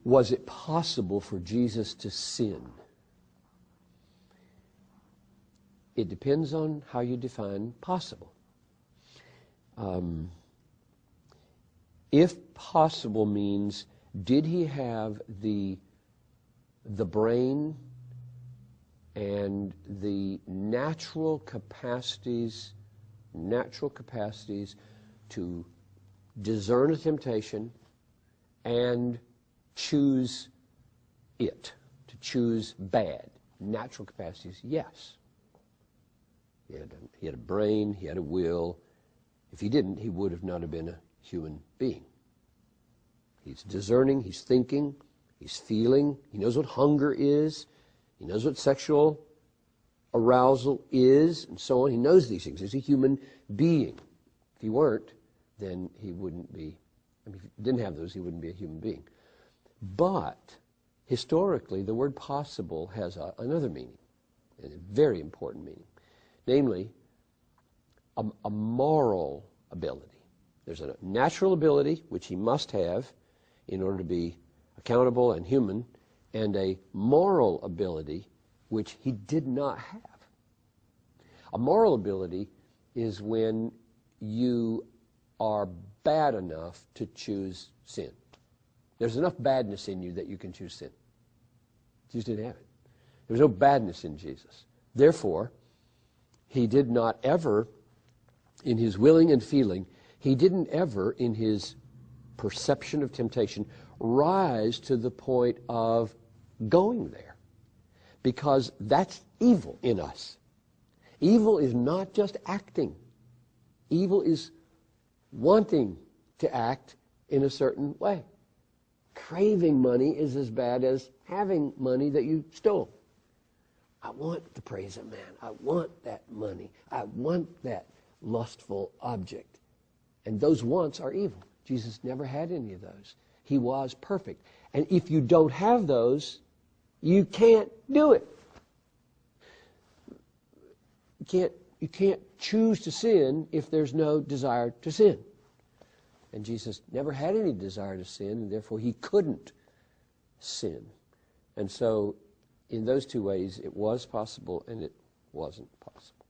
Was it possible for Jesus to sin? It depends on how you define possible. If possible means, did he have the brain and the natural capacities to discern a temptation and choose it, to choose bad? Natural capacities, yes. He had a brain, he had a will. If he didn't, he would have not have been a human being. He's discerning, he's thinking, he's feeling, he knows what hunger is, he knows what sexual arousal is, and so on. He knows these things. He's a human being. If he weren't, then he wouldn't be, if he didn't have those, he wouldn't be a human being. But historically, the word possible has another meaning, and a very important meaning, namely a moral ability. There's a natural ability, which he must have in order to be accountable and human, and a moral ability, which he did not have. A moral ability is when you are bad enough to choose sin. There's enough badness in you that you can choose sin. Jesus didn't have it. There was no badness in Jesus. Therefore, he did not ever, in his willing and feeling, he didn't ever, in his perception of temptation, rise to the point of going there. Because that's evil in us. Evil is not just acting. Evil is wanting to act in a certain way. Craving money is as bad as having money that you stole. I want the praise of man. I want that money. I want that lustful object. And those wants are evil. Jesus never had any of those. He was perfect. And if you don't have those, you can't do it. You can't choose to sin if there's no desire to sin. And Jesus never had any desire to sin, and therefore he couldn't sin. And so, in those two ways, it was possible and it wasn't possible.